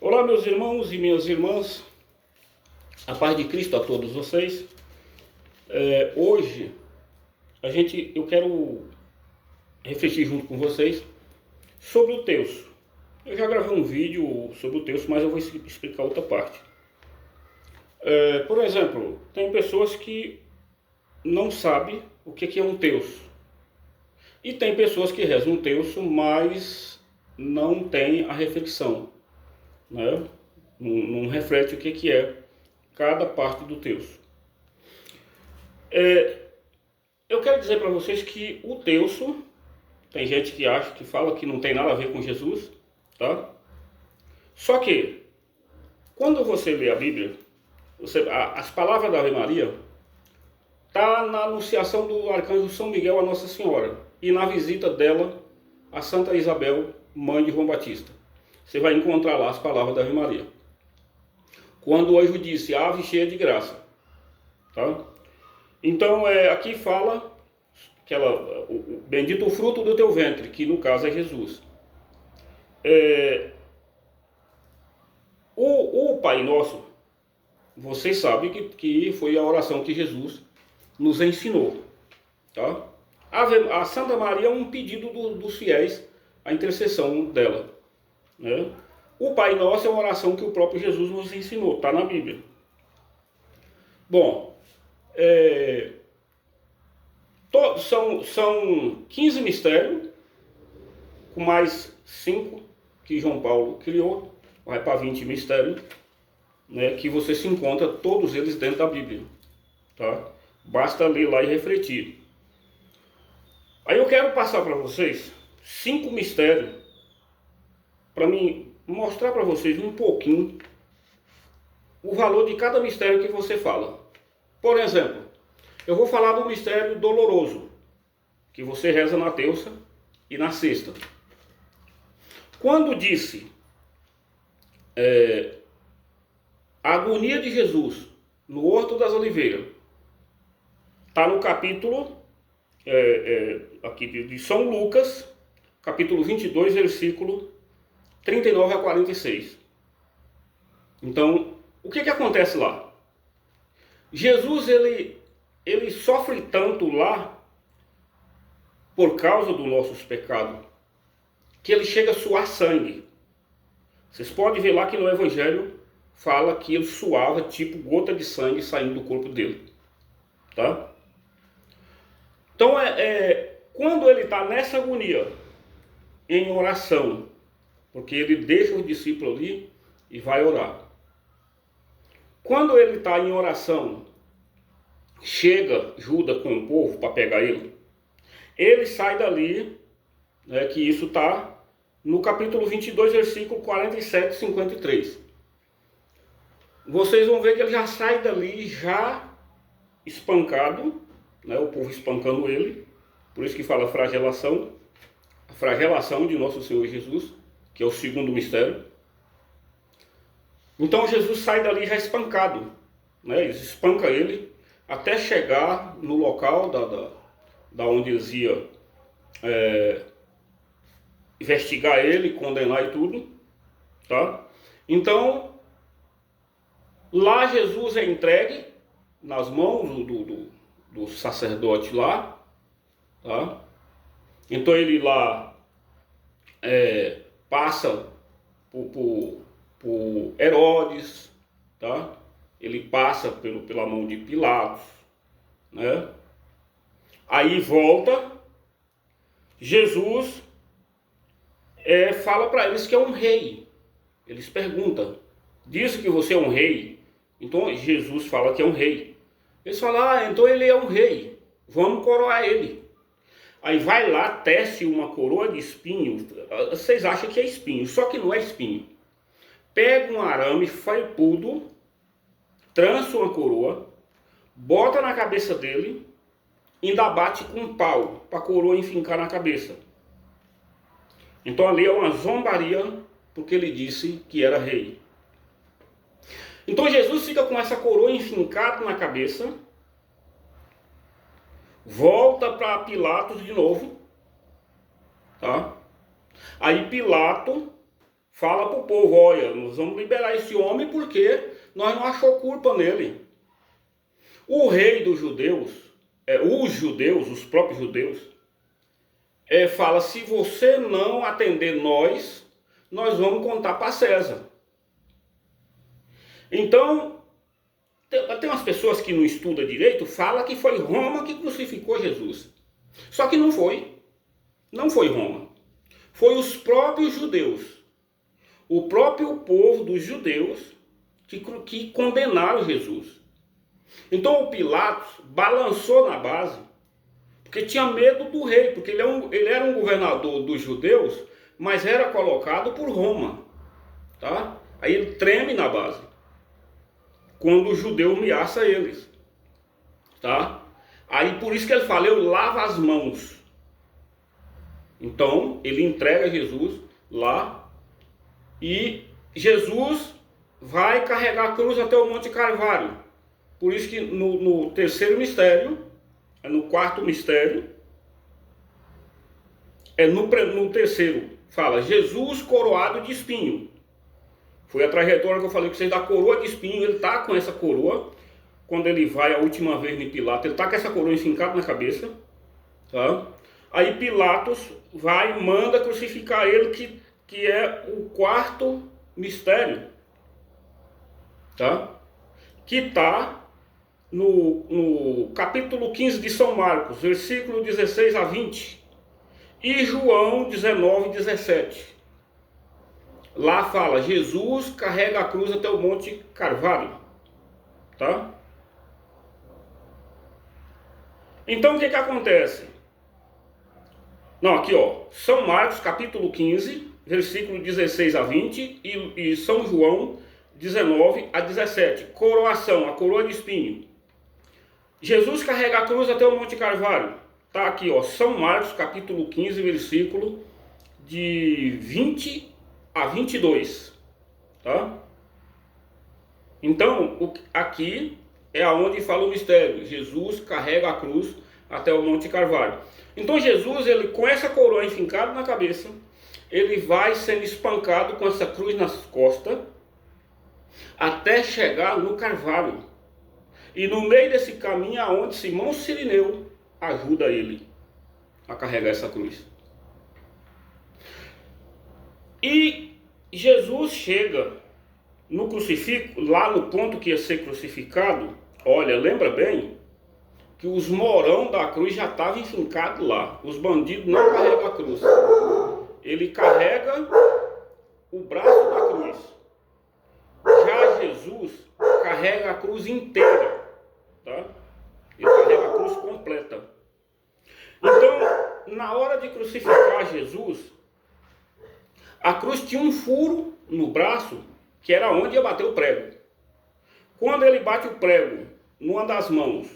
Olá, meus irmãos e minhas irmãs, a paz de Cristo a todos vocês. Hoje eu quero refletir junto com vocês sobre o terço. Eu já gravei um vídeo sobre o terço, mas eu vou explicar outra parte. Por exemplo, tem pessoas que não sabem o que é um terço. E tem pessoas que rezam um terço, mas não tem a reflexão, né? Não reflete o que é cada parte do terço. Eu quero dizer para vocês que o terço, tem gente que fala que não tem nada a ver com Jesus, tá? Só que, quando você lê a Bíblia, as palavras da Ave Maria tá na anunciação do arcanjo São Miguel a Nossa Senhora e na visita dela a Santa Isabel, mãe de João Batista. Você vai encontrar lá as palavras da Ave Maria. Quando o anjo disse, ave cheia de graça, tá? Então, aqui fala que bendito o fruto do teu ventre, que no caso é Jesus. O Pai Nosso, vocês sabem que foi a oração que Jesus nos ensinou, tá? A Santa Maria é um pedido dos fiéis, a intercessão dela, né? O Pai Nosso é uma oração que o próprio Jesus nos ensinou, está na Bíblia. Bom, são 15 mistérios, com mais 5 que João Paulo criou, vai para 20 mistérios, né, que você se encontra todos eles dentro da Bíblia, tá? Basta ler lá e refletir. Aí eu quero passar para vocês 5 mistérios, para mim mostrar para vocês um pouquinho o valor de cada mistério que você fala. Por exemplo, eu vou falar do mistério doloroso, que você reza na terça e na sexta. Quando disse a agonia de Jesus no Horto das Oliveiras, está no capítulo aqui de São Lucas, capítulo 22, versículo 39 a 46. Então, o que acontece lá? Jesus, ele sofre tanto lá por causa dos nossos pecados, que ele chega a suar sangue. Vocês podem ver lá que no Evangelho fala que ele suava tipo gota de sangue saindo do corpo dele, tá? Então, quando ele está nessa agonia, em oração, porque ele deixa os discípulos ali e vai orar. Quando ele está em oração, chega Judas com o povo para pegar ele. Ele sai dali, né, que isso está no capítulo 22, versículo 47 e 53. Vocês vão ver que ele já sai dali, já espancado, né, o povo espancando ele. Por isso que fala flagelação. A flagelação de nosso Senhor Jesus, que é o segundo mistério. Então Jesus sai dali já espancado, né? Eles espancam ele até chegar no local da onde eles iam investigar ele, condenar e tudo, tá? Então, lá Jesus é entregue nas mãos do sacerdote lá, tá? Então ele lá passa por Herodes, tá? Ele passa pela mão de Pilatos, né? Aí volta, Jesus fala para eles que é um rei. Eles perguntam, diz que você é um rei? Então Jesus fala que é um rei. Eles falam, então ele é um rei, vamos coroar ele. Aí vai lá, tece uma coroa de espinho, vocês acham que é espinho, só que não é espinho. Pega um arame felpudo, trança uma coroa, bota na cabeça dele, ainda bate com um pau, para a coroa enfincar na cabeça. Então ali é uma zombaria, porque ele disse que era rei. Então Jesus fica com essa coroa enfincada na cabeça, volta para Pilatos de novo, tá? Aí Pilatos fala para o povo, olha, nós vamos liberar esse homem porque nós não achamos culpa nele. O rei dos judeus, os próprios judeus, fala, se você não atender nós vamos contar para César. Então, tem umas pessoas que não estudam direito, falam que foi Roma que crucificou Jesus. Só que não foi. Não foi Roma. Foi os próprios judeus. O próprio povo dos judeus que condenaram Jesus. Então o Pilatos balançou na base, porque tinha medo do rei, porque ele era um governador dos judeus, mas era colocado por Roma. Tá? Aí ele treme na base, quando o judeu ameaça eles. Tá? Aí por isso que ele fala, eu lavo as mãos. Então ele entrega Jesus lá, e Jesus vai carregar a cruz até o Monte Calvário. Por isso que no terceiro mistério, no quarto mistério, no terceiro, fala Jesus coroado de espinho. Foi a trajetória que eu falei com vocês da coroa de espinho. Ele está com essa coroa, quando ele vai a última vez em Pilatos, ele está com essa coroa enfincada na cabeça. Tá? Aí Pilatos vai e manda crucificar ele, que é o quarto mistério. Tá? Que está no capítulo 15 de São Marcos, versículo 16 a 20, e João 19, 17. Lá fala, Jesus carrega a cruz até o Monte Calvário. Tá? Então o que acontece? Não, aqui ó, São Marcos capítulo 15, versículo 16 a 20, e São João 19 a 17. Coroação, a coroa de espinho. Jesus carrega a cruz até o Monte Calvário. Tá aqui, ó, São Marcos, capítulo 15, versículo de 20 a 22. Tá? Então, aqui é aonde fala o mistério. Jesus carrega a cruz até o Monte Calvário. Então, Jesus, ele com essa coroa enfincada na cabeça, ele vai sendo espancado com essa cruz nas costas, até chegar no Calvário. E no meio desse caminho é onde Simão Cirineu ajuda ele a carregar essa cruz. E Jesus chega no crucifixo, lá no ponto que ia ser crucificado. Olha, lembra bem que os morão da cruz já estavam enfincados lá. Os bandidos não carregam a cruz. Ele carrega o braço da cruz. Já Jesus carrega a cruz inteira. Tá? Ele carrega a cruz completa. Então, na hora de crucificar Jesus, a cruz tinha um furo no braço, que era onde ia bater o prego. Quando ele bate o prego numa das mãos,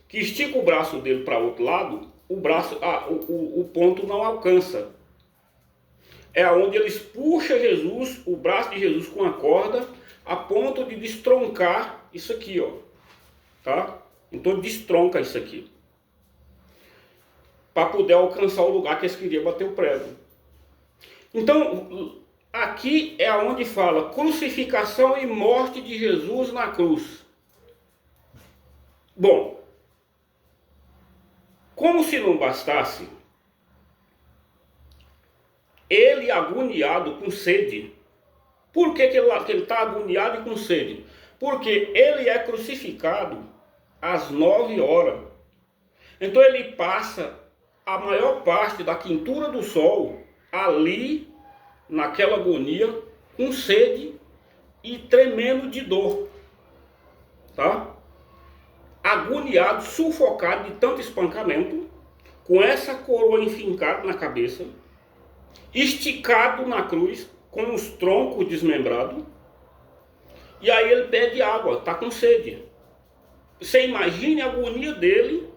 que estica o braço dele para o outro lado, o ponto não alcança. É onde eles puxam Jesus, o braço de Jesus com a corda, a ponto de destroncar isso aqui, ó. Tá? Então destronca isso aqui, para poder alcançar o lugar que eles queriam bater o prego. Então, aqui é onde fala crucificação e morte de Jesus na cruz. Bom, como se não bastasse, ele agoniado com sede. Por que ele está agoniado e com sede? Porque ele é crucificado às 9 horas. Então ele passa a maior parte da quintura do sol ali, naquela agonia, com sede e tremendo de dor. Tá? Agoniado, sufocado de tanto espancamento, com essa coroa enfincada na cabeça, esticado na cruz, com os troncos desmembrados, e aí ele pede água, está com sede. Você imagine a agonia dele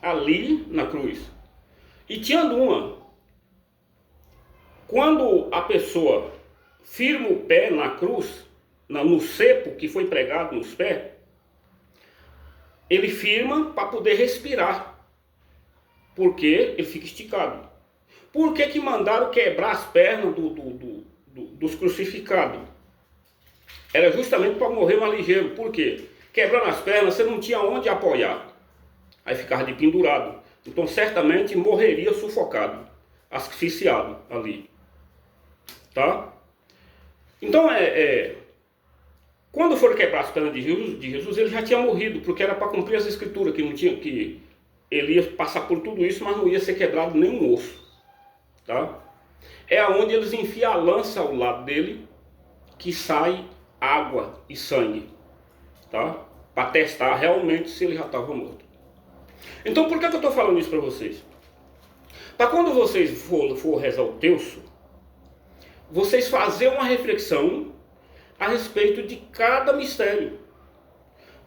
ali na cruz. E tinha uma, quando a pessoa firma o pé na cruz, no cepo que foi pregado nos pés, ele firma para poder respirar, porque ele fica esticado. Por que mandaram quebrar as pernas do dos crucificados. Era justamente para morrer mais ligeiro. Por quê? Quebrando as pernas, você não tinha onde apoiar. Aí ficava de pendurado. Então certamente morreria sufocado, asfixiado ali. Tá? Então quando foram quebrar as pernas de Jesus, ele já tinha morrido, porque era para cumprir as escrituras, que não tinha que ele ia passar por tudo isso, mas não ia ser quebrado nenhum osso. Tá? É aonde eles enfiam a lança ao lado dele, que sai água e sangue, tá? Para testar realmente se ele já estava morto. Então por que eu estou falando isso para vocês? Para quando vocês for rezar o terço, vocês fazerem uma reflexão a respeito de cada mistério,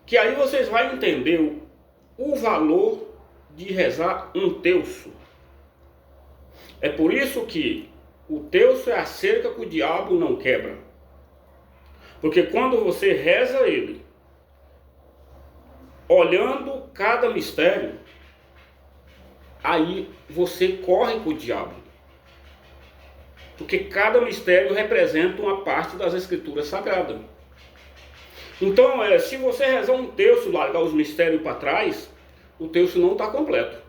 que aí vocês vão entender o valor de rezar um terço. É por isso que o terço é a cerca que o diabo não quebra. Porque quando você reza ele, olhando cada mistério, aí você corre com o diabo. Porque cada mistério representa uma parte das escrituras sagradas. Então, se você rezar um terço, largar os mistérios para trás, o terço não está completo.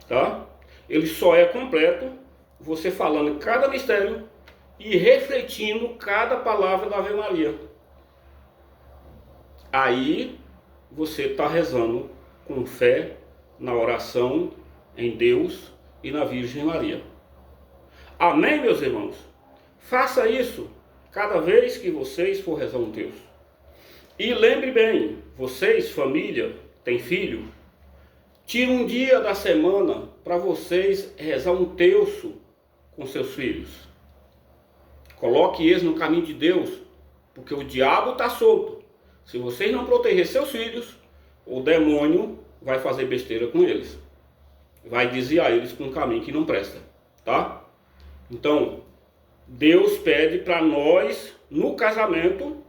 Tá? Ele só é completo você falando cada mistério e refletindo cada palavra da Ave Maria. Aí você está rezando com fé na oração, em Deus e na Virgem Maria. Amém, meus irmãos? Faça isso cada vez que vocês for rezar um terço. E lembre bem, vocês, família, tem filho, tire um dia da semana para vocês rezar um terço com seus filhos. Coloque eles no caminho de Deus, porque o diabo está solto. Se vocês não proteger seus filhos, o demônio vai fazer besteira com eles. Vai desviar eles com um caminho que não presta, tá? Então, Deus pede para nós, no casamento,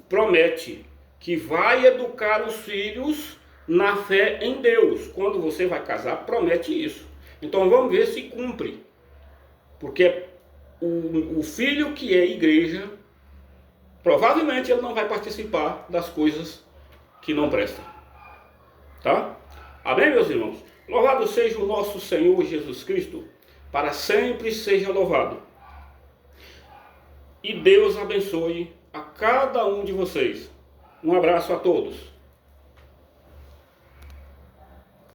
promete que vai educar os filhos na fé em Deus. Quando você vai casar, promete isso. Então vamos ver se cumpre. Porque o filho que é igreja, provavelmente ele não vai participar das coisas que não prestam. Tá? Amém, meus irmãos? Louvado seja o nosso Senhor Jesus Cristo, para sempre seja louvado. E Deus abençoe a cada um de vocês. Um abraço a todos.